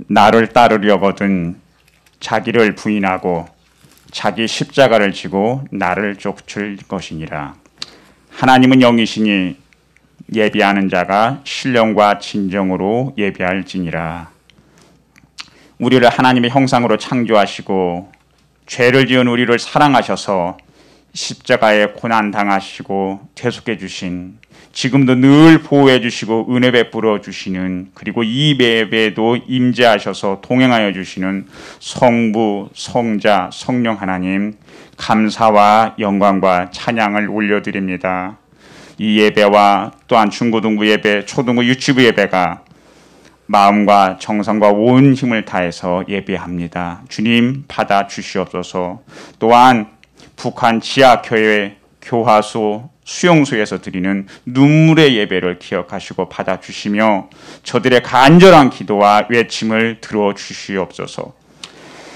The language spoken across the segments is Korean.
나를 따르려거든 자기를 부인하고 자기 십자가를 지고 나를 쫓을 것이니라. 하나님은 영이시니 예비하는 자가 신령과 진정으로 예비할지니라. 우리를 하나님의 형상으로 창조하시고 죄를 지은 우리를 사랑하셔서 십자가에 고난 당하시고 대속해 주신, 지금도 늘 보호해 주시고 은혜 베풀어 주시는, 그리고 이 예배에도 임재하셔서 동행하여 주시는 성부, 성자, 성령 하나님, 감사와 영광과 찬양을 올려드립니다. 이 예배와 또한 중고등부 예배, 초등부 유치부 예배가 마음과 정성과 온 힘을 다해서 예배합니다. 주님 받아 주시옵소서. 또한 북한 지하교회 교화소 수용소에서 드리는 눈물의 예배를 기억하시고 받아 주시며 저들의 간절한 기도와 외침을 들어 주시옵소서.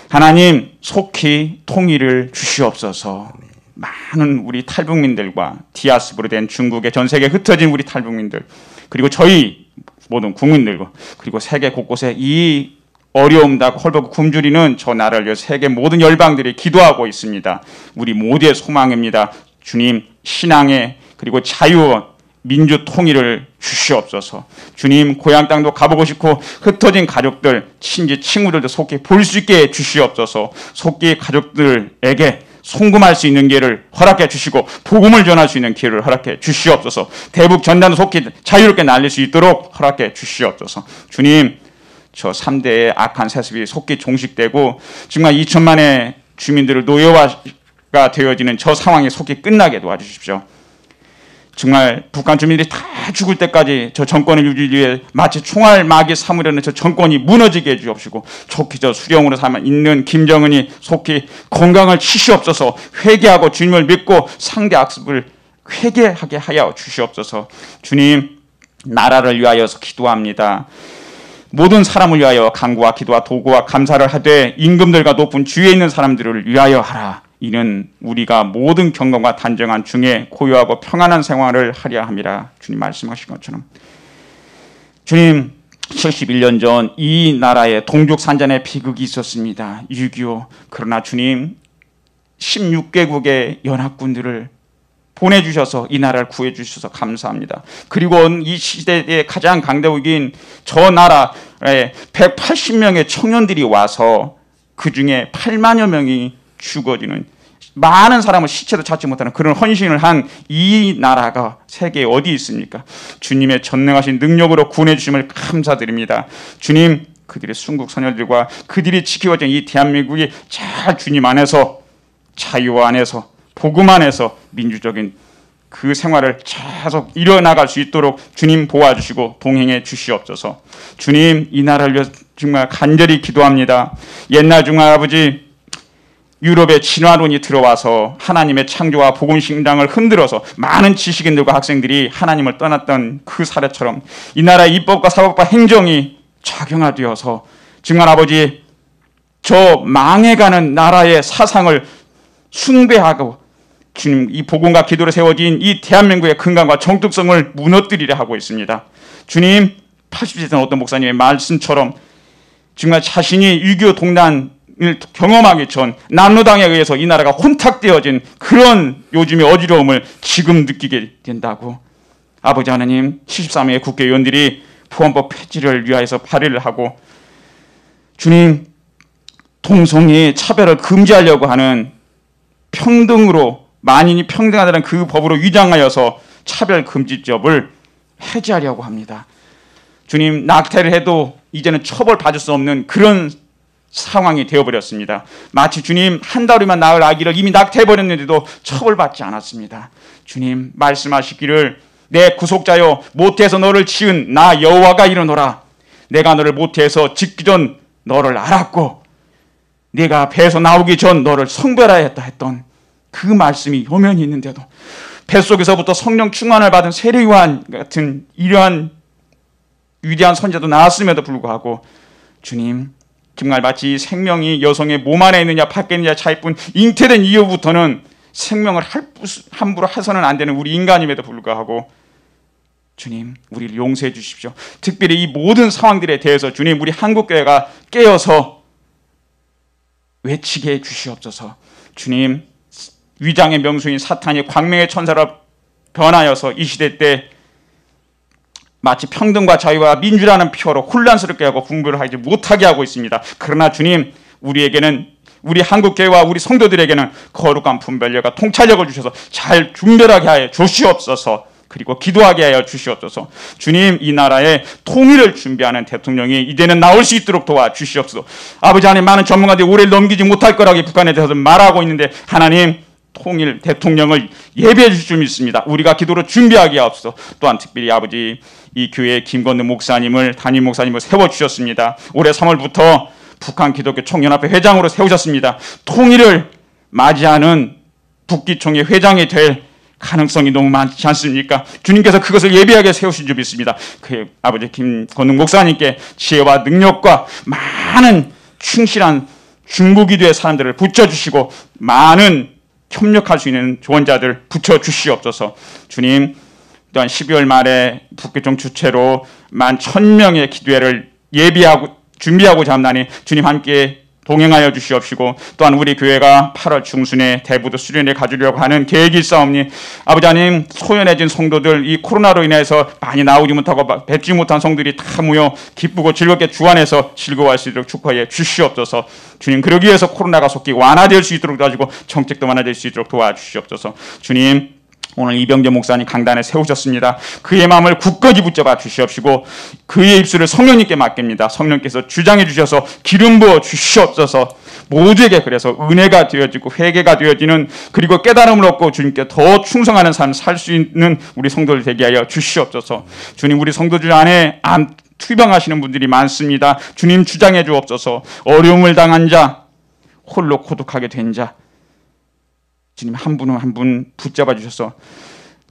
하나님 속히 통일을 주시옵소서. 많은 우리 탈북민들과 디아스포로 된 중국의 전 세계에 흩어진 우리 탈북민들, 그리고 저희 모든 국민들과 그리고 세계 곳곳에 이 어려움과 헐벗고 굶주리는 저 나라를 위해 세계 모든 열방들이 기도하고 있습니다. 우리 모두의 소망입니다. 주님, 신앙의 그리고 자유, 민주 통일을 주시옵소서. 주님, 고향 땅도 가보고 싶고 흩어진 가족들, 친지, 친구들도 속히 볼 수 있게 주시옵소서. 속히 가족들에게 송금할 수 있는 기회를 허락해 주시고 복음을 전할 수 있는 기회를 허락해 주시옵소서. 대북 전단도 속히 자유롭게 날릴 수 있도록 허락해 주시옵소서. 주님, 저 3대의 악한 세습이 속히 종식되고 정말 2천만의 주민들을 노예화가 되어지는 저 상황이 속히 끝나게 도와주십시오. 정말 북한 주민들이 다 죽을 때까지 저 정권을 유지하기 위해 마치 총알 마귀 삼으려는 저 정권이 무너지게 해주옵시고, 속히 저 수령으로 삼아 있는 김정은이 속히 건강을 치시옵소서. 회개하고 주님을 믿고 상대 악습을 회개하게 하여 주시옵소서. 주님, 나라를 위하여서 기도합니다. 모든 사람을 위하여 간구와 기도와 도구와 감사를 하되 임금들과 높은 주위에 있는 사람들을 위하여 하라. 이는 우리가 모든 경건과 단정한 중에 고요하고 평안한 생활을 하려 함이라. 주님 말씀하신 것처럼 주님, 71년 전 이 나라에 동족산잔의 비극이 있었습니다. 6.25. 그러나 주님, 16개국의 연합군들을 보내주셔서 이 나라를 구해주셔서 감사합니다. 그리고 이 시대의 가장 강대국인 저 나라에 180명의 청년들이 와서 그 중에 8만여 명이 죽어지는, 많은 사람을 시체도 찾지 못하는 그런 헌신을 한 이 나라가 세계에 어디 있습니까? 주님의 전능하신 능력으로 구원해 주심을 감사드립니다. 주님, 그들의 순국 선열들과 그들이 지켜진 이 대한민국이 잘 주님 안에서, 자유 안에서, 복음 안에서 민주적인 그 생활을 계속 이뤄나갈 수 있도록 주님 도와주시고 동행해 주시옵소서. 주님, 이 나라를 위해서 정말 간절히 기도합니다. 옛날 중앙 아버지, 유럽의 진화론이 들어와서 하나님의 창조와 복음신당을 흔들어서 많은 지식인들과 학생들이 하나님을 떠났던 그 사례처럼 이 나라의 입법과 사법과 행정이 작용화되어서 정말 아버지, 저 망해가는 나라의 사상을 숭배하고 주님, 이 복음과 기도로 세워진 이 대한민국의 근간과 정통성을 무너뜨리려 하고 있습니다. 주님, 80세 된 어떤 목사님의 말씀처럼 정말 자신이 6.25 동란을 경험하기 전 남로당에 의해서 이 나라가 혼탁되어진 그런 요즘의 어지러움을 지금 느끼게 된다고. 아버지 하나님, 73회 국회의원들이 보안법 폐지를 위하여서 발의를 하고 주님, 동성애 차별을 금지하려고 하는 평등으로, 만인이 평등하다는 그 법으로 위장하여서 차별금지법을 해제하려고 합니다. 주님, 낙태를 해도 이제는 처벌받을 수 없는 그런 상황이 되어버렸습니다. 마치 주님, 한 달이면 낳을 아기를 이미 낙태해버렸는데도 처벌받지 않았습니다. 주님, 말씀하시기를 내 구속자여, 모태에서 너를 지은 나 여호와가 이르노라. 내가 너를 모태에서 짓기 전 너를 알았고 네가 배에서 나오기 전 너를 성별하였다 했던 그 말씀이 요면이 있는데도 뱃속에서부터 성령 충만을 받은 세례 요한 같은 이러한 위대한 선지자도 나왔음에도 불구하고 주님, 정말 마치 생명이 여성의 몸 안에 있느냐 밖에 있느냐 차이뿐, 잉태된 이후부터는 생명을 함부로 해서는 안 되는 우리 인간임에도 불구하고 주님, 우리를 용서해 주십시오. 특별히 이 모든 상황들에 대해서 주님, 우리 한국교회가 깨어서 외치게 해 주시옵소서. 주님, 위장의 명수인 사탄이 광명의 천사로 변하여서 이 시대 때 마치 평등과 자유와 민주라는 표어로 혼란스럽게 하고 분별을 하지 못하게 하고 있습니다. 그러나 주님, 우리에게는, 우리 한국교회와 우리 성도들에게는 거룩한 분별력과 통찰력을 주셔서 잘 분별하게 하여 주시옵소서. 그리고 기도하게 하여 주시옵소서. 주님, 이 나라의 통일을 준비하는 대통령이 이제는 나올 수 있도록 도와주시옵소서. 아버지 하나님, 많은 전문가들이 올해를 넘기지 못할 거라고 북한에 대해서 말하고 있는데 하나님, 통일 대통령을 예배해 주실 줄 믿습니다. 우리가 기도로 준비하게 하옵소서. 또한 특별히 아버지, 이 교회 김건우 목사님을, 담임 목사님을 세워주셨습니다. 올해 3월부터 북한 기독교 총연합회 회장으로 세우셨습니다. 통일을 맞이하는 북기총회 회장이 될 가능성이 너무 많지 않습니까? 주님께서 그것을 예비하게 세우신 줄 믿습니다. 그 아버지 김건웅 목사님께 지혜와 능력과 많은 충실한 중보기도의 사람들을 붙여주시고 많은 협력할 수 있는 조언자들 붙여주시옵소서. 주님, 또한 12월 말에 북교총 주최로 11,000명의 기도회를 예비하고 준비하고자 합나니 주님 함께 동행하여 주시옵시고, 또한 우리 교회가 8월 중순에 대부도 수련회 가지려고 하는 계획이 있사옵니 아버지 하나님, 소연해진 성도들, 이 코로나로 인해서 많이 나오지 못하고 뵙지 못한 성들이 다 모여 기쁘고 즐겁게 주 안에서 즐거워할 수 있도록 축하해 주시옵소서. 주님, 그러기 위해서 코로나가 속히 완화될 수 있도록 도와주고 정책도 완화될 수 있도록 도와주시옵소서. 주님, 오늘 이병재 목사님 강단에 세우셨습니다. 그의 마음을 굳건히 붙잡아 주시옵시고 그의 입술을 성령님께 맡깁니다. 성령께서 주장해 주셔서 기름 부어 주시옵소서. 모두에게 그래서 은혜가 되어지고 회개가 되어지는, 그리고 깨달음을 얻고 주님께 더 충성하는 삶을 살 수 있는 우리 성도들 되게 하여 주시옵소서. 주님, 우리 성도들 안에 투병하시는 분들이 많습니다. 주님, 주장해 주옵소서. 어려움을 당한 자, 홀로 고독하게 된 자, 주님 한 분 한 분 붙잡아 주셔서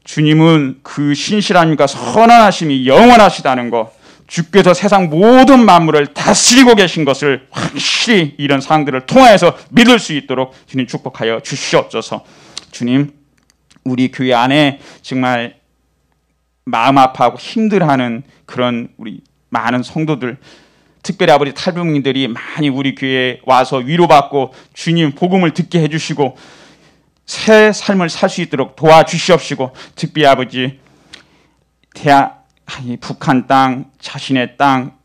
주님은 그 신실함과 선하심이 영원하시다는 것, 주께서 세상 모든 만물을 다스리고 계신 것을 확실히 이런 상황들을 통하여서 믿을 수 있도록 주님 축복하여 주시옵소서. 주님, 우리 교회 안에 정말 마음 아파하고 힘들어하는 그런 우리 많은 성도들, 특별히 아버지 탈북민들이 많이 우리 교회에 와서 위로받고 주님 복음을 듣게 해주시고 새 삶을 살 수 있도록 도와주시옵시고, 특별히 아버지 북한 땅, 자신의 땅,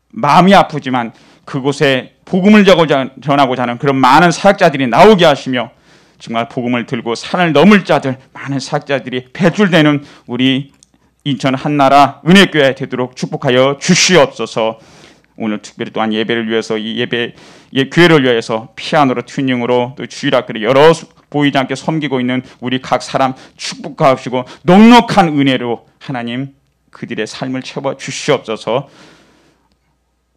마음이 아프지만 그곳에 복음을 전하고자 하는 그런 많은 사역자들이 나오게 하시며 정말 복음을 들고 산을 넘을 자들, 많은 사역자들이 배출되는 우리 인천 한나라 은혜교회 되도록 축복하여 주시옵소서. 오늘 특별히 또한 예배를 위해서 이 교회를 위해서 피아노로 튜닝으로 또 주일학교를 여러 보이지 않게 섬기고 있는 우리 각 사람 축복하시고 넉넉한 은혜로 하나님 그들의 삶을 채워 주시옵소서.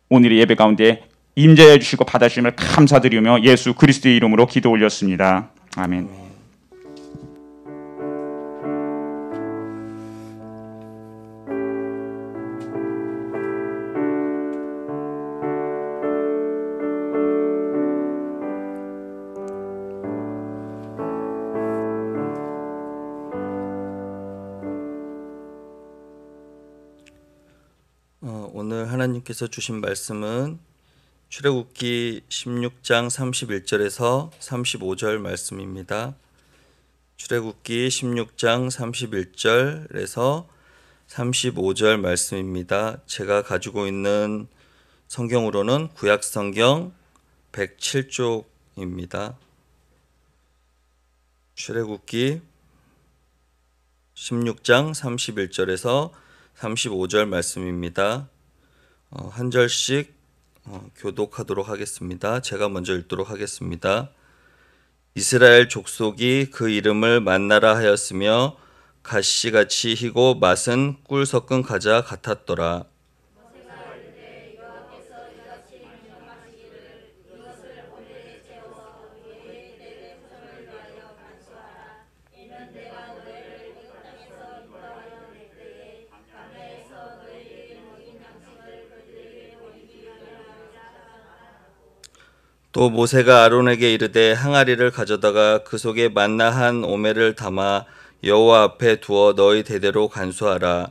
오늘의 예배 가운데 임재해 주시고 받아주심을 감사드리며 예수 그리스도의 이름으로 기도 올렸습니다. 아멘. 오늘 하나님께서 주신 말씀은 출애굽기 16장 31절에서 35절 말씀입니다. 출애굽기 16장 31절에서 35절 말씀입니다. 제가 가지고 있는 성경으로는 구약성경 107쪽입니다. 출애굽기 16장 31절에서 35절 말씀입니다. 한 절씩 교독하도록 하겠습니다. 제가 먼저 읽도록 하겠습니다. 이스라엘 족속이 그 이름을 만나라 하였으며 가시같이 희고 맛은 꿀 섞은 과자 같았더라. 또 모세가 아론에게 이르되 항아리를 가져다가 그 속에 만나 한 오멜을 담아 여호와 앞에 두어 너희 대대로 간수하라.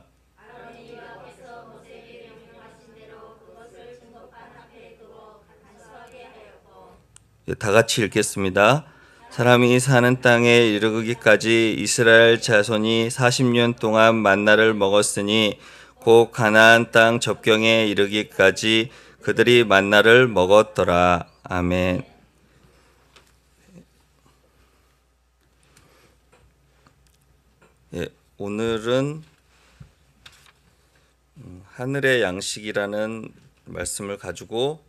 다 같이 읽겠습니다. 사람이 사는 땅에 이르기까지 이스라엘 자손이 40년 동안 만나를 먹었으니 곧 가나안 땅 접경에 이르기까지 그들이 만나를 먹었더라. 아멘. 예, 오늘은 하늘의 양식이라는 말씀을 가지고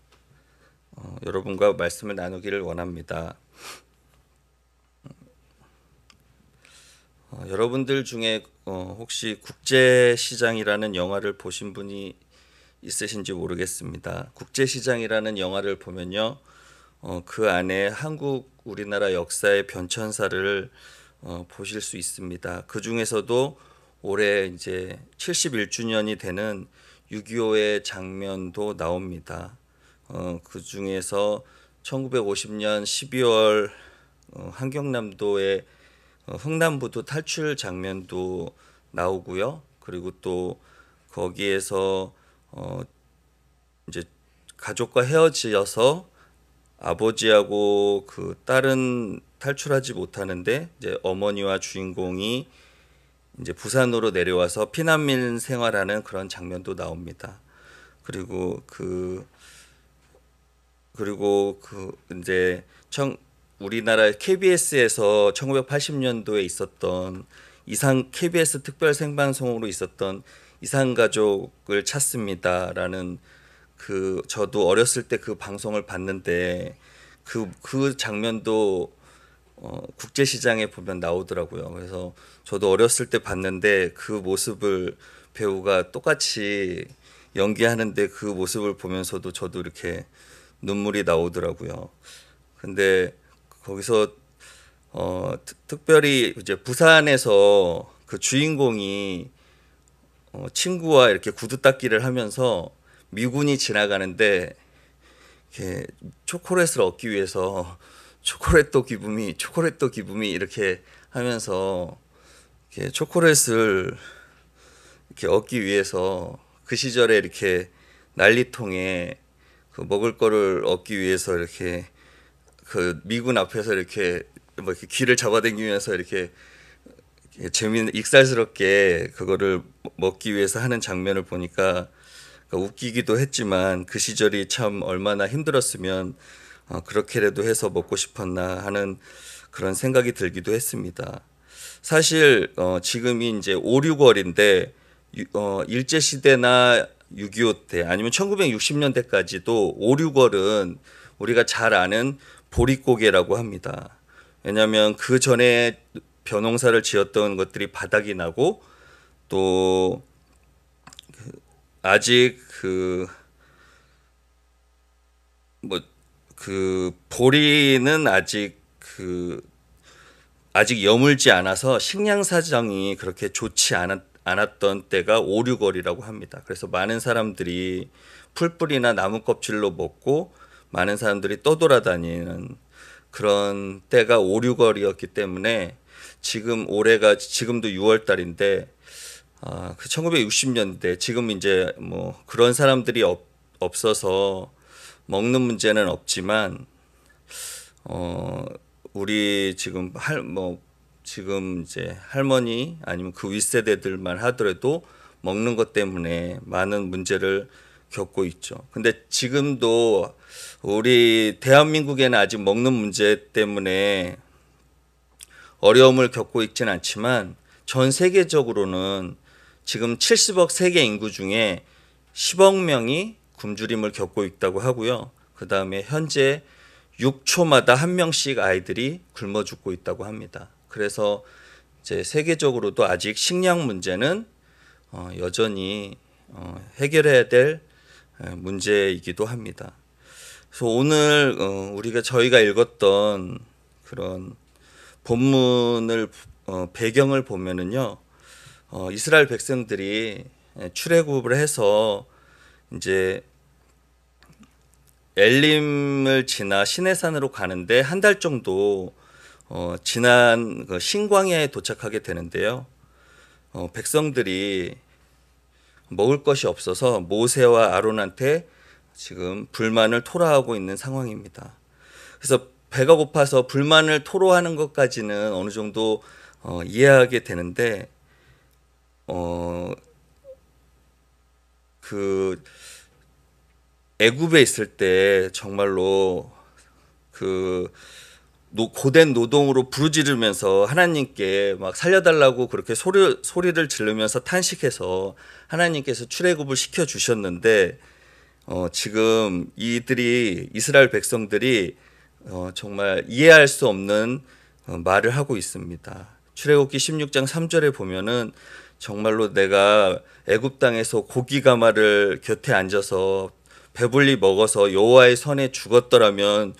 여러분과 말씀을 나누기를 원합니다. 여러분들 중에 혹시 국제시장이라는 영화를 보신 분이 있으신지 모르겠습니다. 국제시장이라는 영화를 보면요, 그 안에 한국, 우리나라 역사의 변천사를 보실 수 있습니다. 그 중에서도 올해 이제 71주년이 되는 6.25의 장면도 나옵니다. 그 중에서 1950년 12월 한경남도의 흥남부두 탈출 장면도 나오고요. 그리고 또 거기에서 이제 가족과 헤어지어서 아버지하고 그 딸은 탈출하지 못하는데 이제 어머니와 주인공이 이제 부산으로 내려와서 피난민 생활하는 그런 장면도 나옵니다. 그리고 이제 우리나라 KBS에서 1980년도에 있었던 KBS 특별 생방송으로 있었던 이산가족을 찾습니다라는 저도 어렸을 때 그 방송을 봤는데 그 장면도 국제시장에 보면 나오더라고요. 그래서 저도 어렸을 때 봤는데 그 모습을 배우가 똑같이 연기하는데 그 모습을 보면서도 저도 이렇게 눈물이 나오더라고요. 근데 거기서 특별히 이제 부산에서 그 주인공이 친구와 이렇게 구두 닦기를 하면서 미군이 지나가는데 이렇게 초콜릿을 얻기 위해서 초콜릿도 기쁨이 이렇게 하면서 이렇게 초콜릿을 이렇게 얻기 위해서 그 시절에 이렇게 난리통에 그 먹을 거를 얻기 위해서 이렇게 그 미군 앞에서 이렇게 귀를 잡아당기면서 이렇게 재미있는 익살스럽게 그거를 먹기 위해서 하는 장면을 보니까 웃기기도 했지만 그 시절이 참 얼마나 힘들었으면 그렇게라도 해서 먹고 싶었나 하는 그런 생각이 들기도 했습니다. 사실 지금이 이제 5, 6월인데 일제시대나 6.25 때 아니면 1960년대까지도 5, 6월은 우리가 잘 아는 보릿고개라고 합니다. 왜냐하면 그 전에 벼농사를 지었던 것들이 바닥이 나고 또 아직 보리는 아직 여물지 않아서 식량 사정이 그렇게 좋지 않았던 때가 5, 6월이라고 합니다. 그래서 많은 사람들이 풀뿌리나 나무 껍질로 먹고 많은 사람들이 떠돌아다니는 그런 때가 5, 6월이었기 때문에 지금도 6월 달인데 그 1960년대 지금 이제 뭐 그런 사람들이 없어서 먹는 문제는 없지만 우리 지금 지금 이제 할머니 아니면 그 윗세대들만 하더라도 먹는 것 때문에 많은 문제를 겪고 있죠. 근데 지금도 우리 대한민국에는 아직 먹는 문제 때문에 어려움을 겪고 있지는 않지만 전 세계적으로는 지금 70억 세계 인구 중에 10억 명이 굶주림을 겪고 있다고 하고요. 그 다음에 현재 6초마다 한 명씩 아이들이 굶어 죽고 있다고 합니다. 그래서 이제 세계적으로도 아직 식량 문제는 여전히 해결해야 될 문제이기도 합니다. 그래서 오늘 저희가 읽었던 그런 본문을 배경을 보면은요, 이스라엘 백성들이 출애굽을 해서 이제 엘림을 지나 시내산으로 가는데 한 달 정도 지난 신광야에 도착하게 되는데요. 백성들이 먹을 것이 없어서 모세와 아론한테 지금 불만을 토로하고 있는 상황입니다. 그래서 배가 고파서 불만을 토로하는 것까지는 어느 정도 이해하게 되는데 그 애굽에 있을 때 정말로 그 고된 노동으로 부르짖으면서 하나님께 막 살려달라고 그렇게 소리를 지르면서 탄식해서 하나님께서 출애굽을 시켜 주셨는데 지금 이스라엘 백성들이 정말 이해할 수 없는 말을 하고 있습니다. 출애굽기 16장 3절에 보면은 정말로 내가 애굽 땅에서 고기 가마를 곁에 앉아서 배불리 먹어서 여호와의 손에 죽었더라면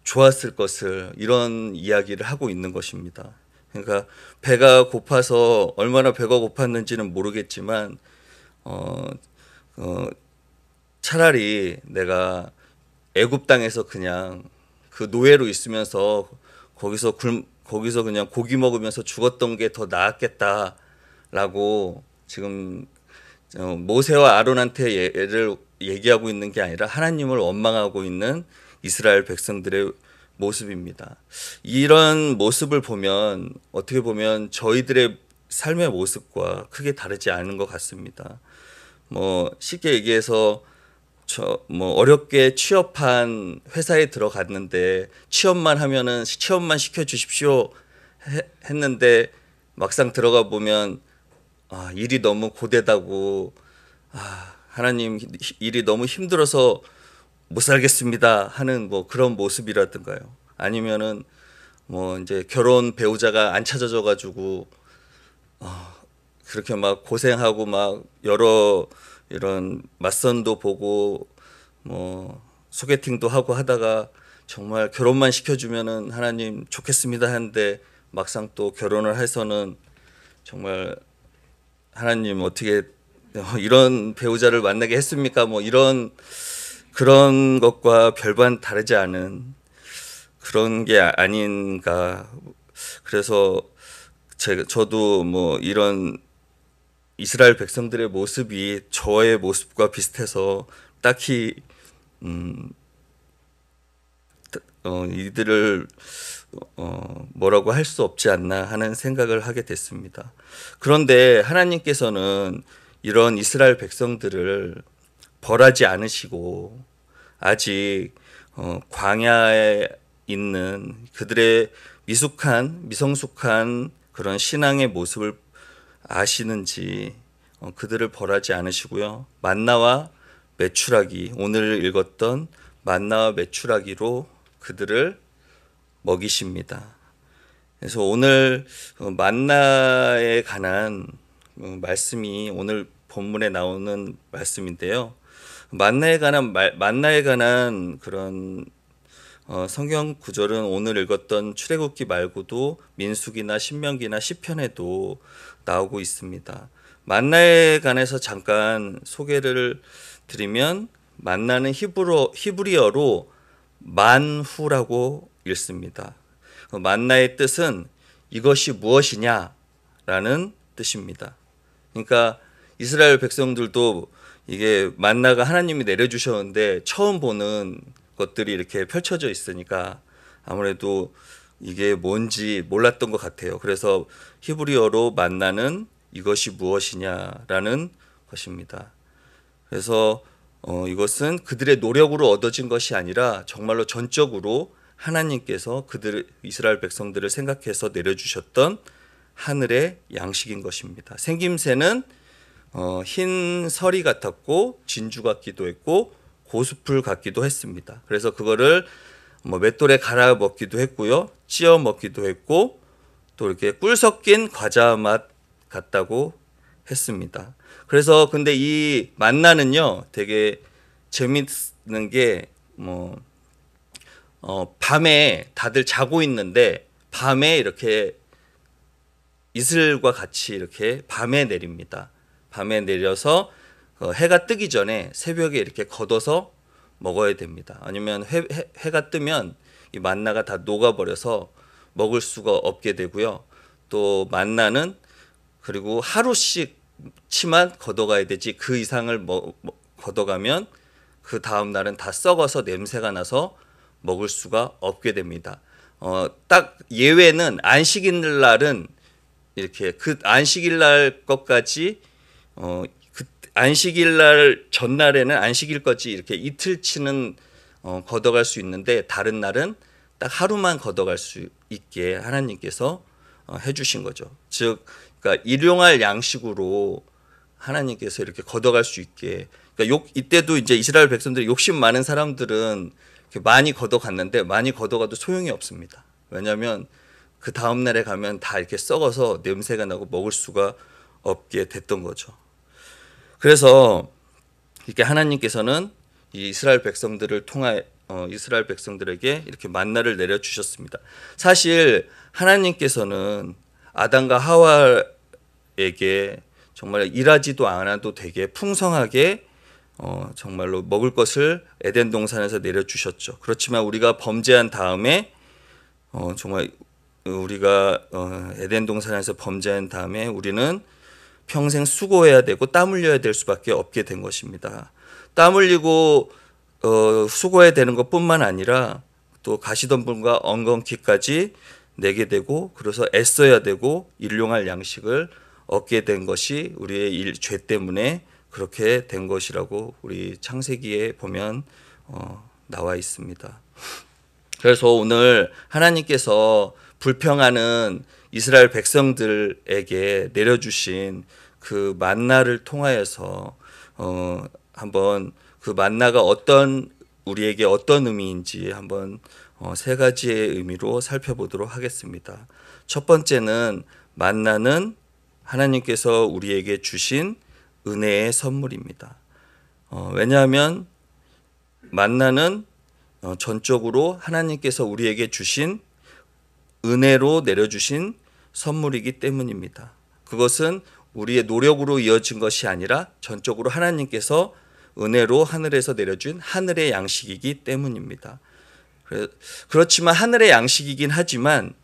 좋았을 것을, 이런 이야기를 하고 있는 것입니다. 그러니까 배가 고파서 얼마나 배가 고팠는지는 모르겠지만 차라리 내가 애굽 땅에서 그냥 그 노예로 있으면서 거기서 그냥 고기 먹으면서 죽었던 게 더 나았겠다라고 지금 모세와 아론한테 예를 얘기하고 있는 게 아니라 하나님을 원망하고 있는 이스라엘 백성들의 모습입니다. 이런 모습을 보면 어떻게 보면 저희들의 삶의 모습과 크게 다르지 않은 것 같습니다. 쉽게 얘기해서 어렵게 취업한 회사에 들어갔는데 취업만 시켜 주십시오 했는데 막상 들어가 보면 일이 너무 고되다고, 하나님 일이 너무 힘들어서 못 살겠습니다 하는 그런 모습이라든가요. 아니면은 이제 결혼 배우자가 안 찾아져 가지고 그렇게 막 고생하고 막 여러 이런 맞선도 보고 소개팅도 하고 하다가 정말 결혼만 시켜주면은 하나님 좋겠습니다 하는데 막상 또 결혼을 해서는 정말 하나님 어떻게 이런 배우자를 만나게 했습니까? 그런 것과 별반 다르지 않은 그런 게 아닌가. 그래서 저도 이런 이스라엘 백성들의 모습이 저의 모습과 비슷해서 딱히 이들을 뭐라고 할 수 없지 않나 하는 생각을 하게 됐습니다. 그런데 하나님께서는 이런 이스라엘 백성들을 벌하지 않으시고 아직 광야에 있는 그들의 미성숙한 그런 신앙의 모습을 아시는지 그들을 벌하지 않으시고요. 만나와 메추라기, 오늘 읽었던 만나와 메추라기로 그들을 먹이십니다. 그래서 오늘 만나에 관한 말씀이 오늘 본문에 나오는 말씀인데요. 만나에 관한 그런 성경 구절은 오늘 읽었던 출애굽기 말고도 민수기나 신명기나 시편에도 나오고 있습니다. 만나에 관해서 잠깐 소개를 드리면 만나는 히브리어로 만후라고 읽습니다. 만나의 뜻은 이것이 무엇이냐라는 뜻입니다. 그러니까 이스라엘 백성들도 이게 만나가 하나님이 내려주셨는데 처음 보는 것들이 이렇게 펼쳐져 있으니까 아무래도 이게 뭔지 몰랐던 것 같아요. 그래서 히브리어로 만나는 이것이 무엇이냐라는 것입니다. 그래서 이것은 그들의 노력으로 얻어진 것이 아니라 정말로 전적으로 하나님께서 이스라엘 백성들을 생각해서 내려주셨던 하늘의 양식인 것입니다. 생김새는 흰 서리 같았고 진주 같기도 했고 고수풀 같기도 했습니다. 그래서 그거를 맷돌에 갈아 먹기도 했고요, 찧어 먹기도 했고 또 이렇게 꿀 섞인 과자 맛 같다고 했습니다. 그래서 근데 이 만나는요 되게 재밌는 게 밤에 다들 자고 있는데 밤에 이렇게 이슬과 같이 이렇게 밤에 내립니다. 밤에 내려서 해가 뜨기 전에 새벽에 이렇게 걷어서 먹어야 됩니다. 아니면 해가 뜨면 이 만나가 다 녹아버려서 먹을 수가 없게 되고요. 또 만나는 그리고 하루씩치만 걷어가야 되지 그 이상을 걷어가면 그 다음 날은 다 썩어서 냄새가 나서 먹을 수가 없게 됩니다. 딱 예외는 안식일 날은 이렇게 그 안식일 날 것까지 그 안식일 날 전날에는 안식일까지 이렇게 이틀치는 걷어갈 수 있는데 다른 날은 딱 하루만 걷어갈 수 있게 하나님께서 해주신 거죠. 즉, 그러니까 일용할 양식으로 하나님께서 이렇게 걷어갈 수 있게. 그러니까 이때도 이제 이스라엘 백성들이 욕심 많은 사람들은 이렇게 많이 걷어갔는데 많이 걷어가도 소용이 없습니다. 왜냐하면 그 다음 날에 가면 다 이렇게 썩어서 냄새가 나고 먹을 수가 없게 됐던 거죠. 그래서 이렇게 하나님께서는 이 이스라엘 백성들을 통하여 이스라엘 백성들에게 이렇게 만나를 내려 주셨습니다. 사실 하나님께서는 아담과 하와에게 정말 일하지도 않아도 되게 풍성하게 정말로 먹을 것을 에덴 동산에서 내려 주셨죠. 그렇지만 우리가 범죄한 다음에 정말 우리가 에덴 동산에서 범죄한 다음에 우리는 평생 수고해야 되고 땀 흘려야 될 수밖에 없게 된 것입니다. 땀 흘리고 수고해야 되는 것뿐만 아니라 또 가시덤불과 엉겅퀴까지 내게 되고 그래서 애써야 되고 일용할 양식을 얻게 된 것이 우리의 죄 때문에 그렇게 된 것이라고 우리 창세기에 보면 나와 있습니다. 그래서 오늘 하나님께서 불평하는 이스라엘 백성들에게 내려주신 그 만나를 통하여서 한번 그 만나가 우리에게 어떤 의미인지 한번 세 가지의 의미로 살펴보도록 하겠습니다. 첫 번째는 만나는 하나님께서 우리에게 주신 은혜의 선물입니다. 왜냐하면 만나는 전적으로 하나님께서 우리에게 주신 은혜로 내려주신 선물이기 때문입니다. 그것은 우리의 노력으로 이어진 것이 아니라 전적으로 하나님께서 은혜로 하늘에서 내려준 하늘의 양식이기 때문입니다. 그렇지만 하늘의 양식이긴 하지만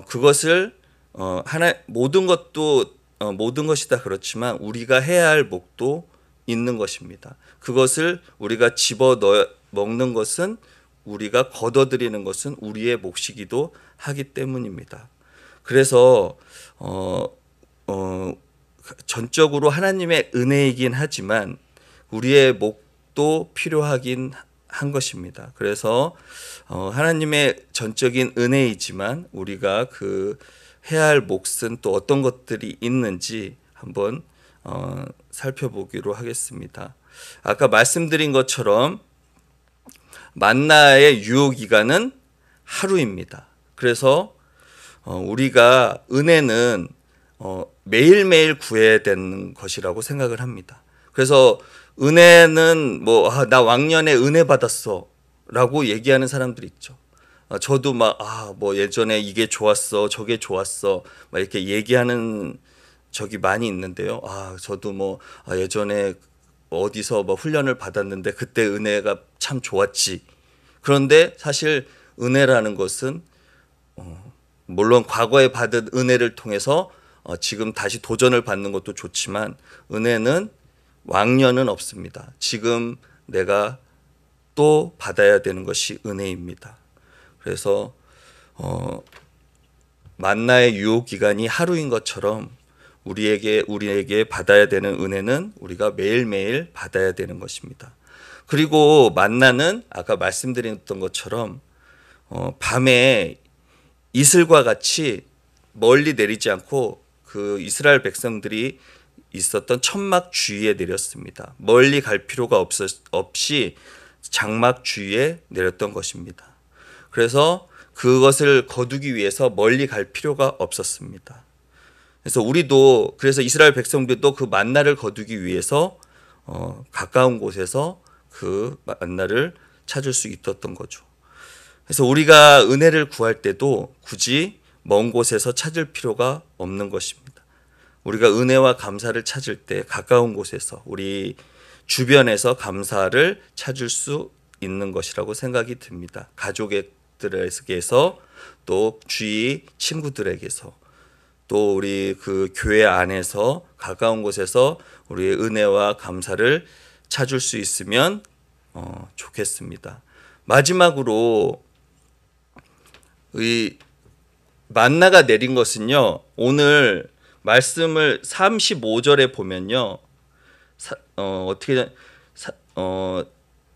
그것을 모든 것이 다 그렇지만 우리가 해야 할 몫도 있는 것입니다. 그것을 우리가 집어 먹는 것은 우리가 걷어들이는 것은 우리의 몫이기도 하기 때문입니다. 그래서 전적으로 하나님의 은혜이긴 하지만 우리의 몫도 필요하긴 한 것입니다. 그래서 하나님의 전적인 은혜이지만 우리가 그 해야 할 몫은 또 어떤 것들이 있는지 한번 살펴보기로 하겠습니다. 아까 말씀드린 것처럼 만나의 유효 기간은 하루입니다. 그래서 우리가 은혜는 매일매일 구해야 되는 것이라고 생각을 합니다. 그래서 은혜는 나 왕년에 은혜 받았어 라고 얘기하는 사람들이 있죠. 저도 예전에 이게 좋았어 저게 좋았어 막 이렇게 얘기하는 적이 많이 있는데요. 저도 예전에 어디서 훈련을 받았는데 그때 은혜가 참 좋았지. 그런데 사실 은혜라는 것은 물론 과거에 받은 은혜를 통해서 지금 다시 도전을 받는 것도 좋지만 은혜는 왕년은 없습니다. 지금 내가 또 받아야 되는 것이 은혜입니다. 그래서 만나의 유효 기간이 하루인 것처럼 우리에게 받아야 되는 은혜는 우리가 매일매일 받아야 되는 것입니다. 그리고 만나는 아까 말씀드렸던 것처럼 밤에 이슬과 같이 멀리 내리지 않고 그 이스라엘 백성들이 있었던 천막 주위에 내렸습니다. 멀리 갈 필요가 없이 장막 주위에 내렸던 것입니다. 그래서 그것을 거두기 위해서 멀리 갈 필요가 없었습니다. 그래서 이스라엘 백성들도 그 만나를 거두기 위해서 가까운 곳에서 그 만나를 찾을 수 있었던 거죠. 그래서 우리가 은혜를 구할 때도 굳이 먼 곳에서 찾을 필요가 없는 것입니다. 우리가 은혜와 감사를 찾을 때 가까운 곳에서 우리 주변에서 감사를 찾을 수 있는 것이라고 생각이 듭니다. 가족들에게서 또 주위 친구들에게서 또 우리 그 교회 안에서 가까운 곳에서 우리의 은혜와 감사를 찾을 수 있으면 좋겠습니다. 마지막으로 이 만나가 내린 것은요. 오늘 말씀을 35절에 보면요.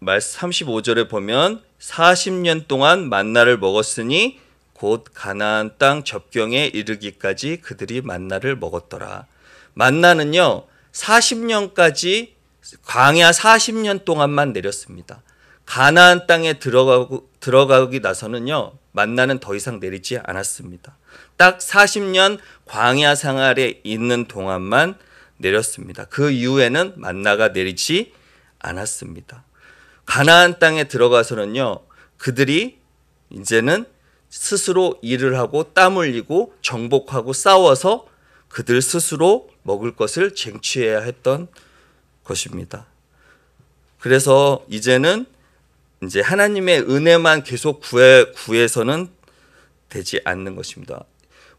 35절에 보면 40년 동안 만나를 먹었으니 곧 가나안 땅 접경에 이르기까지 그들이 만나를 먹었더라. 만나는요. 40년까지 광야 40년 동안만 내렸습니다. 가나안 땅에 들어가기 나서는요. 만나는 더 이상 내리지 않았습니다. 딱 40년 광야 생활에 있는 동안만 내렸습니다. 그 이후에는 만나가 내리지 않았습니다. 가나안 땅에 들어가서는요. 그들이 이제는 스스로 일을 하고 땀 흘리고 정복하고 싸워서 그들 스스로 먹을 것을 쟁취해야 했던 것입니다. 그래서 이제는 이제 하나님의 은혜만 계속 구해서는 되지 않는 것입니다.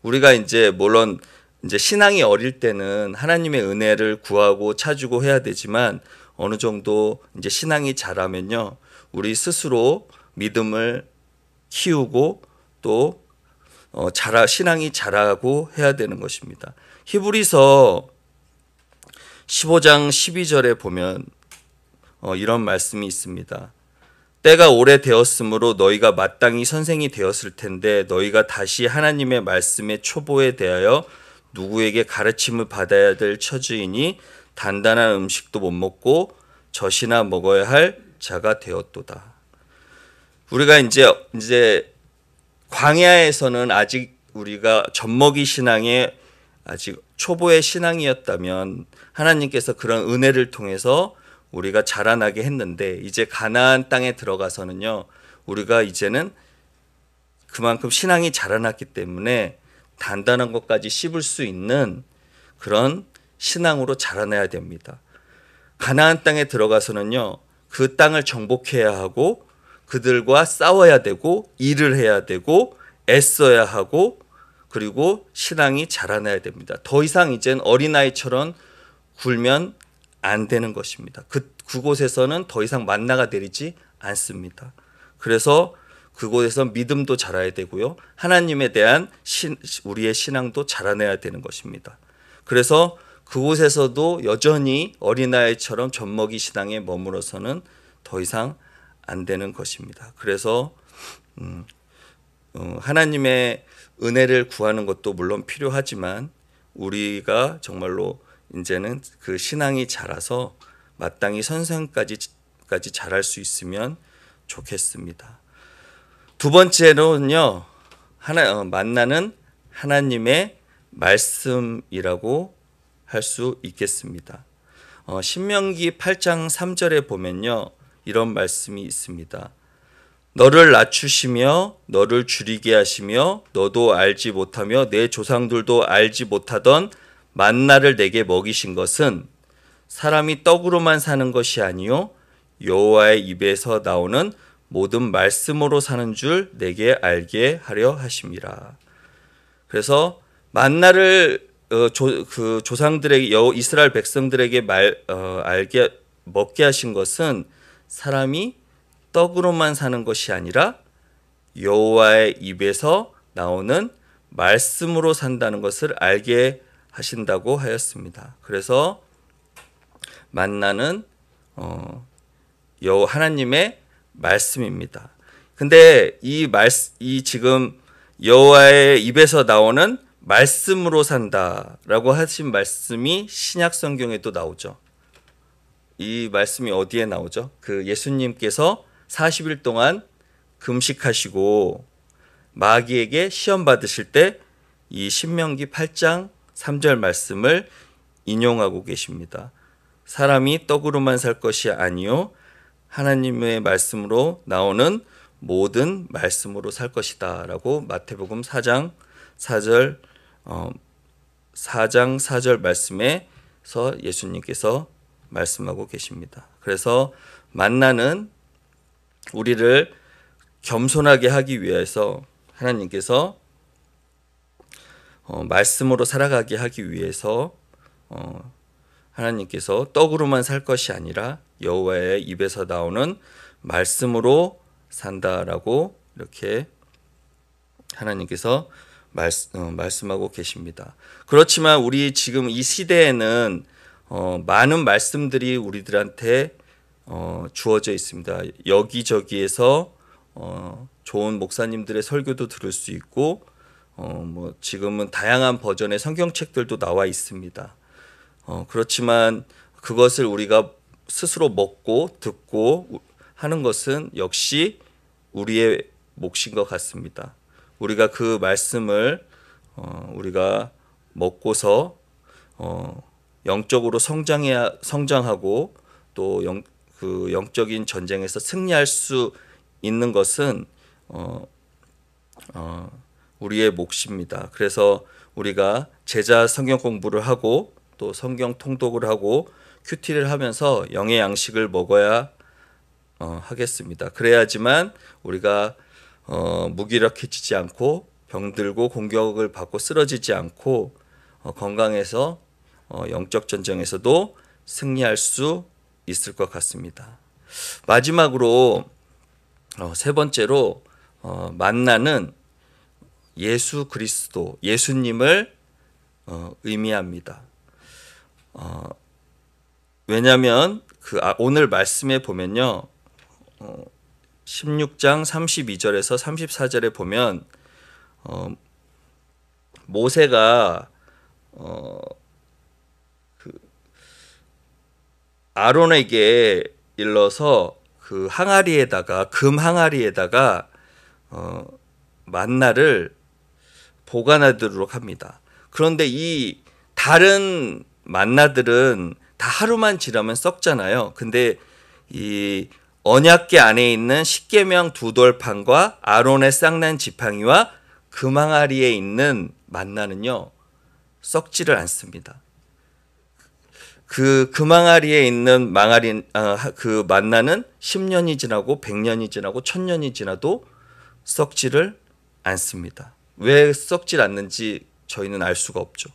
우리가 이제 물론 이제 신앙이 어릴 때는 하나님의 은혜를 구하고 찾고 해야 되지만 어느 정도 이제 신앙이 자라면요. 우리 스스로 믿음을 키우고 또 신앙이 자라고 해야 되는 것입니다. 히브리서 15장 12절에 보면 이런 말씀이 있습니다. 때가 오래되었으므로 너희가 마땅히 선생이 되었을 텐데 너희가 다시 하나님의 말씀의 초보에 대하여 누구에게 가르침을 받아야 될 처지이니 단단한 음식도 못 먹고 젖이나 먹어야 할 자가 되었도다. 우리가 이제 광야에서는 아직 우리가 젖먹이 신앙에 아직 초보의 신앙이었다면 하나님께서 그런 은혜를 통해서 우리가 자라나게 했는데 이제 가나안 땅에 들어가서는요. 우리가 이제는 그만큼 신앙이 자라났기 때문에 단단한 것까지 씹을 수 있는 그런 신앙으로 자라나야 됩니다. 가나안 땅에 들어가서는요. 그 땅을 정복해야 하고 그들과 싸워야 되고 일을 해야 되고 애써야 하고 그리고 신앙이 자라나야 됩니다. 더 이상 이젠 어린아이처럼 굴면 안 되는 것입니다. 그곳에서는 더 이상 만나가 내리지 않습니다. 그래서 그곳에서 믿음도 자라야 되고요. 하나님에 대한 우리의 신앙도 자라내야 되는 것입니다. 그래서 그곳에서도 여전히 어린아이처럼 젖먹이 신앙에 머물러서는 더 이상 안 되는 것입니다. 그래서 하나님의 은혜를 구하는 것도 물론 필요하지만 우리가 정말로 이제는 그 신앙이 자라서 마땅히 선생까지 자랄 수 있으면 좋겠습니다. 두 번째로는요. 만나는 하나님의 말씀이라고 할 수 있겠습니다. 신명기 8장 3절에 보면요. 이런 말씀이 있습니다. 너를 낮추시며 너를 줄이게 하시며 너도 알지 못하며 내 조상들도 알지 못하던 만나를 내게 먹이신 것은 사람이 떡으로만 사는 것이 아니요 여호와의 입에서 나오는 모든 말씀으로 사는 줄 내게 알게 하려 하심이라. 그래서 만나를 그 조상들에게 이스라엘 백성들에게 먹게 하신 것은 사람이 떡으로만 사는 것이 아니라 여호와의 입에서 나오는 말씀으로 산다는 것을 알게 하신다고 하였습니다. 그래서 만나는 하나님의 말씀입니다. 근데 이 지금 여호와의 입에서 나오는 말씀으로 산다라고 하신 말씀이 신약 성경에도 나오죠. 이 말씀이 어디에 나오죠? 그 예수님께서 40일 동안 금식하시고 마귀에게 시험 받으실 때 이 신명기 8장 3절 말씀을 인용하고 계십니다. 사람이 떡으로만 살 것이 아니요 하나님의 말씀으로 나오는 모든 말씀으로 살 것이다 라고 마태복음 4장 4절 말씀에서 예수님께서 말씀하고 계십니다. 그래서 만나는 우리를 겸손하게 하기 위해서 하나님께서 말씀으로 살아가게 하기 위해서 하나님께서 떡으로만 살 것이 아니라 여호와의 입에서 나오는 말씀으로 산다라고 이렇게 하나님께서 말씀하고 계십니다. 그렇지만 우리 지금 이 시대에는 많은 말씀들이 우리들한테 주어져 있습니다. 여기저기에서 좋은 목사님들의 설교도 들을 수 있고 뭐 지금은 다양한 버전의 성경책들도 나와 있습니다. 그렇지만 그것을 우리가 스스로 먹고 듣고 하는 것은 역시 우리의 몫인 것 같습니다. 우리가 그 말씀을 우리가 먹고서 영적으로 성장하고 또 그 영적인 전쟁에서 승리할 수 있는 것은 우리의 몫입니다. 그래서 우리가 제자 성경 공부를 하고 또 성경 통독을 하고 큐티를 하면서 영의 양식을 먹어야 하겠습니다. 그래야지만 우리가 무기력해지지 않고 병들고 공격을 받고 쓰러지지 않고 건강해서 영적 전쟁에서도 승리할 수 있을 것 같습니다. 마지막으로 세 번째로 만나는 예수 그리스도, 예수님을 의미합니다. 왜냐하면 오늘 말씀에 보면요, 16장 32절에서 34절에 보면 모세가 아론에게 일러서 그 항아리에다가 금 항아리에다가 만나를 보관하도록 합니다. 그런데 이 다른 만나들은 다 하루만 지나면 썩잖아요. 근데 이 언약궤 안에 있는 십계명 두 돌판과 아론의 쌍난 지팡이와 금 항아리에 있는 만나는요, 썩지를 않습니다. 그 금항아리에 있는 그 만나는 10년이 지나고 100년이 지나고 1000년이 지나도 썩지를 않습니다. 왜 썩질 않는지 저희는 알 수가 없죠.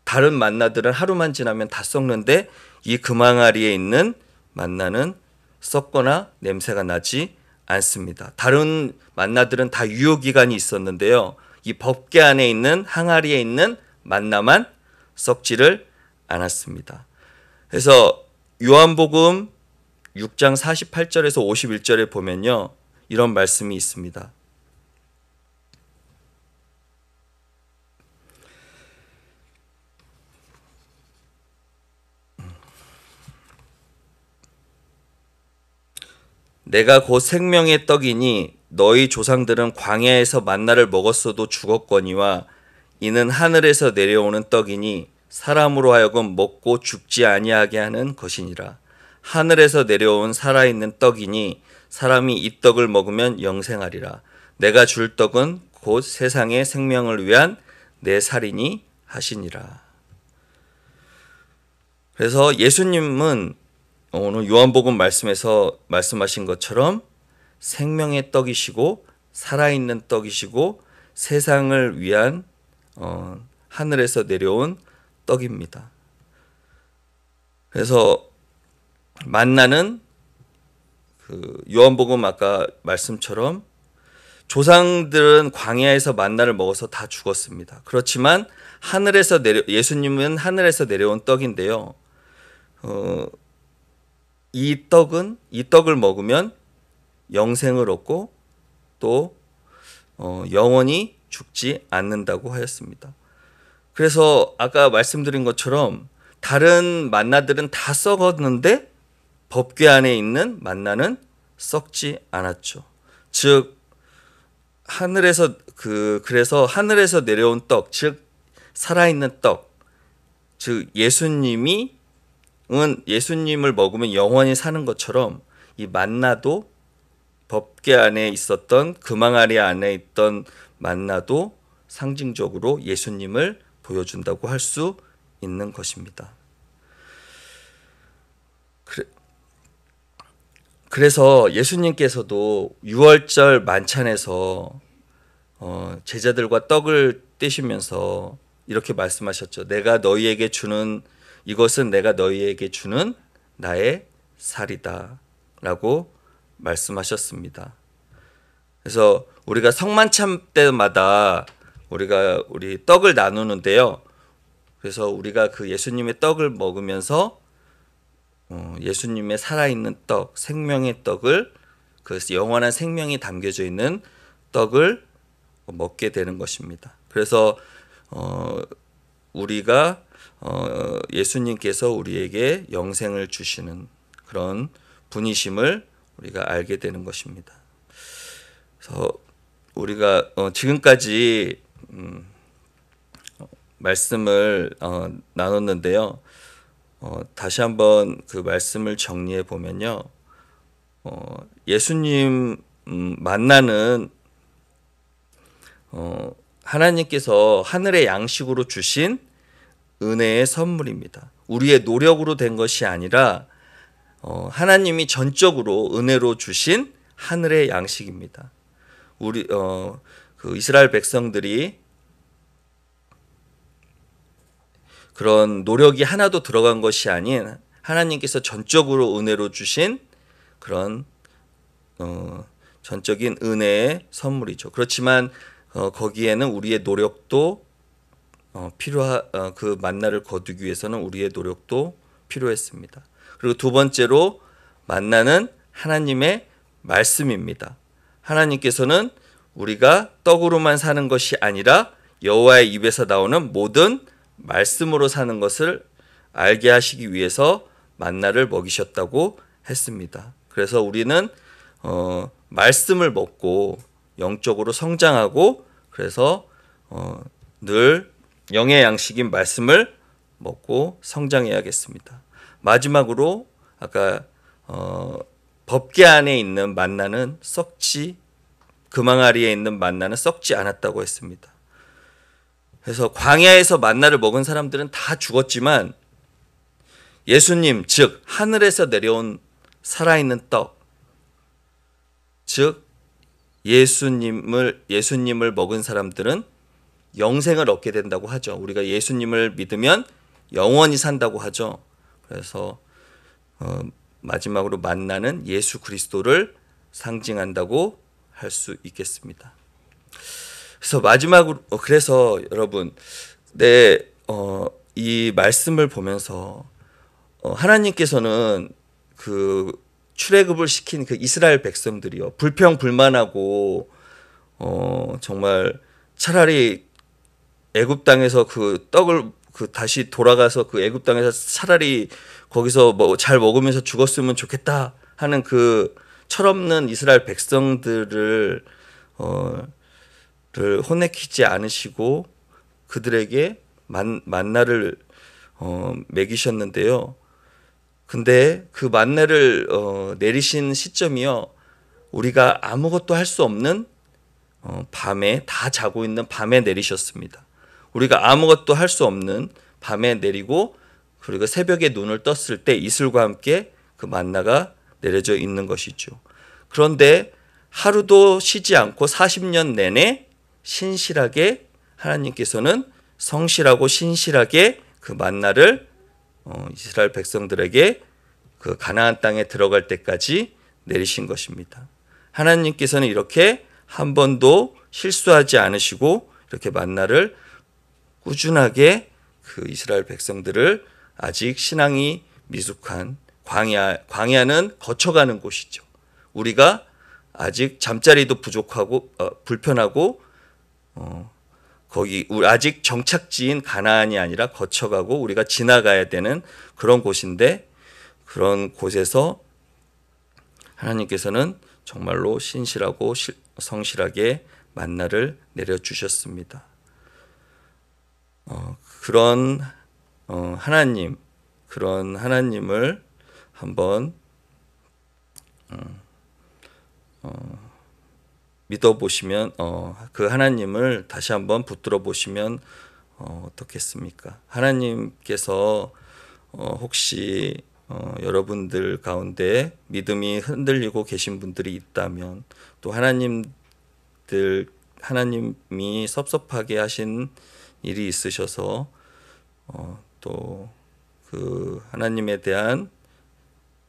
다른 만나들은 하루만 지나면 다 썩는데 이 금항아리에 있는 만나는 썩거나 냄새가 나지 않습니다. 다른 만나들은 다 유효기간이 있었는데요, 이 법궤 안에 있는 항아리에 있는 만나만 썩지를 않았습니다. 그래서 요한복음 6장 48절에서 51절에 보면요, 이런 말씀이 있습니다. 내가 곧 생명의 떡이니 너희 조상들은 광야에서 만나를 먹었어도 죽었거니와 이는 하늘에서 내려오는 떡이니 사람으로 하여금 먹고 죽지 아니하게 하는 것이니라. 하늘에서 내려온 살아있는 떡이니 사람이 이 떡을 먹으면 영생하리라. 내가 줄 떡은 곧 세상의 생명을 위한 내 살이니 하시니라. 그래서 예수님은 오늘 요한복음 말씀에서 말씀하신 것처럼 생명의 떡이시고 살아있는 떡이시고 세상을 위한 하늘에서 내려온 떡입니다. 그래서 만나는 요한복음 아까 말씀처럼 조상들은 광야에서 만나를 먹어서 다 죽었습니다. 그렇지만 예수님은 하늘에서 내려온 떡인데요. 이 떡을 먹으면 영생을 얻고 또 영원히 죽지 않는다고 하였습니다. 그래서 아까 말씀드린 것처럼 다른 만나들은 다 썩었는데 법궤 안에 있는 만나는 썩지 않았죠. 즉 그래서 하늘에서 내려온 떡, 즉 살아있는 떡, 즉 예수님을 먹으면 영원히 사는 것처럼 이 만나도 법궤 안에 있었던 금항아리 안에 있던 만나도 상징적으로 예수님을 보여준다고 할 수 있는 것입니다. 그래서 예수님께서도 유월절 만찬에서 제자들과 떡을 떼시면서 이렇게 말씀하셨죠. 이것은 내가 너희에게 주는 나의 살이다 라고 말씀하셨습니다. 그래서 우리가 성만찬 때마다 우리 떡을 나누는데요. 그래서 우리가 그 예수님의 떡을 먹으면서 예수님의 살아있는 떡, 생명의 떡을, 그 영원한 생명이 담겨져 있는 떡을 먹게 되는 것입니다. 그래서 우리가 예수님께서 우리에게 영생을 주시는 그런 분이심을 우리가 알게 되는 것입니다. 그래서 우리가 지금까지 말씀을 나눴는데요. 다시 한번 그 말씀을 정리해 보면요. 예수님 만나는 하나님께서 하늘의 양식으로 주신 은혜의 선물입니다. 우리의 노력으로 된 것이 아니라 하나님이 전적으로 은혜로 주신 하늘의 양식입니다. 우리 그 이스라엘 백성들이 그런 노력이 하나도 들어간 것이 아닌 하나님께서 전적으로 은혜로 주신 그런 전적인 은혜의 선물이죠. 그렇지만 거기에는 우리의 노력도 그 만나를 거두기 위해서는 우리의 노력도 필요했습니다. 그리고 두 번째로 만나는 하나님의 말씀입니다. 하나님께서는 우리가 떡으로만 사는 것이 아니라 여호와의 입에서 나오는 모든 말씀으로 사는 것을 알게 하시기 위해서 만나를 먹이셨다고 했습니다. 그래서 우리는 말씀을 먹고 영적으로 성장하고, 그래서 늘 영의 양식인 말씀을 먹고 성장해야겠습니다. 마지막으로 아까 법궤 안에 있는 만나는 금항아리에 있는 만나는 썩지 않았다고 했습니다. 그래서 광야에서 만나를 먹은 사람들은 다 죽었지만 예수님, 즉 하늘에서 내려온 살아있는 떡, 즉 예수님을 먹은 사람들은 영생을 얻게 된다고 하죠. 우리가 예수님을 믿으면 영원히 산다고 하죠. 그래서 마지막으로 만나는 예수 그리스도를 상징한다고 할 수 있겠습니다. 그래서 마지막으로 여러분, 이 말씀을 보면서 하나님께서는 그 출애굽을 시킨 그 이스라엘 백성들이요, 불평불만하고 정말 차라리 애굽 땅에서 그 떡을 다시 돌아가서 그 애굽 땅에서 차라리 거기서 잘 먹으면서 죽었으면 좋겠다 하는 그 철없는 이스라엘 백성들을 혼내키지 않으시고 그들에게 만나를 먹이셨는데요. 근데 그 만나를 내리신 시점이요, 우리가 아무것도 할 수 없는 밤에, 다 자고 있는 밤에 내리셨습니다. 우리가 아무것도 할 수 없는 밤에 내리고, 그리고 새벽에 눈을 떴을 때 이슬과 함께 그 만나가 내려져 있는 것이죠. 그런데 하루도 쉬지 않고 40년 내내 신실하게 하나님께서는 성실하고 신실하게 그 만나를 이스라엘 백성들에게 그 가나안 땅에 들어갈 때까지 내리신 것입니다. 하나님께서는 이렇게 한 번도 실수하지 않으시고 이렇게 만나를 꾸준하게 그 이스라엘 백성들을 아직 신앙이 미숙한 광야는 거쳐가는 곳이죠. 우리가 아직 잠자리도 부족하고 불편하고 거기 아직 정착지인 가나안이 아니라 거쳐가고 우리가 지나가야 되는 그런 곳인데, 그런 곳에서 하나님께서는 정말로 신실하고 성실하게 만나를 내려주셨습니다. 그런 하나님을 한번 믿어보시면, 그 하나님을 다시 한번 붙들어 보시면 어떻겠습니까? 하나님께서 혹시 여러분들 가운데 믿음이 흔들리고 계신 분들이 있다면, 또 하나님이 섭섭하게 하신 일이 있으셔서 또 그 하나님에 대한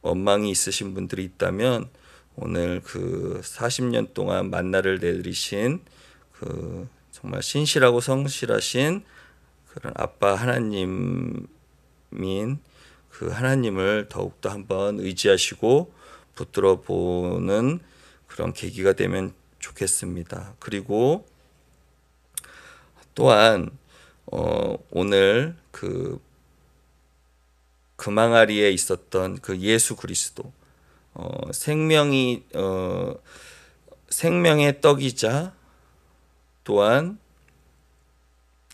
원망이 있으신 분들이 있다면, 오늘 그 40년 동안 만나를 내리신 그 정말 신실하고 성실하신 그런 아빠 하나님인 그 하나님을 더욱더 한번 의지하시고 붙들어 보는 그런 계기가 되면 좋겠습니다. 그리고 또한 오늘 그 금항아리에 있었던 그 예수 그리스도 생명의 떡이자 또한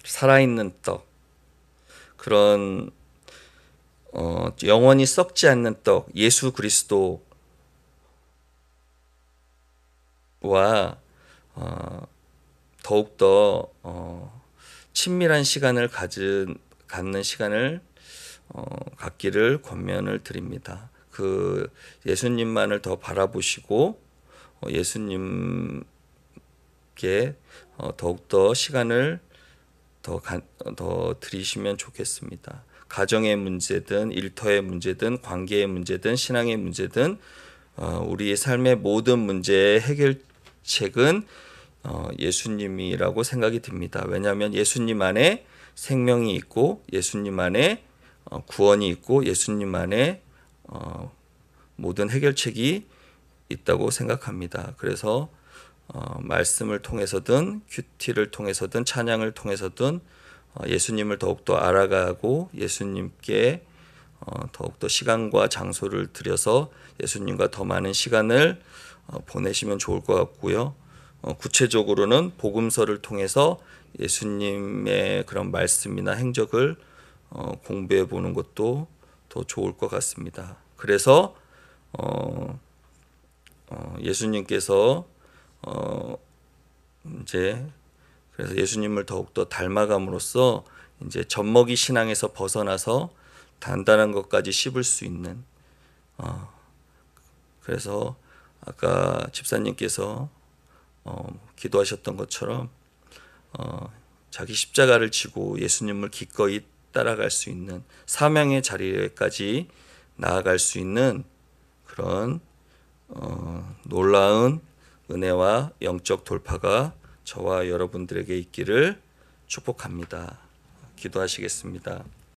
살아있는 떡, 그런 영원히 썩지 않는 떡 예수 그리스도와 더욱더 친밀한 시간을 갖는 시간을 갖기를 권면을 드립니다. 그 예수님만을 더 바라보시고 예수님께 더욱더 시간을 더 드리시면 좋겠습니다. 가정의 문제든 일터의 문제든 관계의 문제든 신앙의 문제든 우리의 삶의 모든 문제의 해결책은 예수님이라고 생각이 듭니다. 왜냐하면 예수님 안에 생명이 있고 예수님 안에 구원이 있고 예수님 안에 모든 해결책이 있다고 생각합니다. 그래서 말씀을 통해서든 큐티를 통해서든 찬양을 통해서든 예수님을 더욱더 알아가고 예수님께 더욱더 시간과 장소를 들여서 예수님과 더 많은 시간을 보내시면 좋을 것 같고요. 구체적으로는 복음서를 통해서 예수님의 그런 말씀이나 행적을 공부해 보는 것도 더 좋을 것 같습니다. 그래서 예수님께서 이제 그래서 예수님을 더욱더 닮아감으로써 이제 젖먹이 신앙에서 벗어나서 단단한 것까지 씹을 수 있는 그래서 아까 집사님께서 기도하셨던 것처럼 자기 십자가를 지고 예수님을 기꺼이 따라갈 수 있는 사명의 자리에까지 나아갈 수 있는 그런 놀라운 은혜와 영적 돌파가 저와 여러분들에게 있기를 축복합니다. 기도하시겠습니다.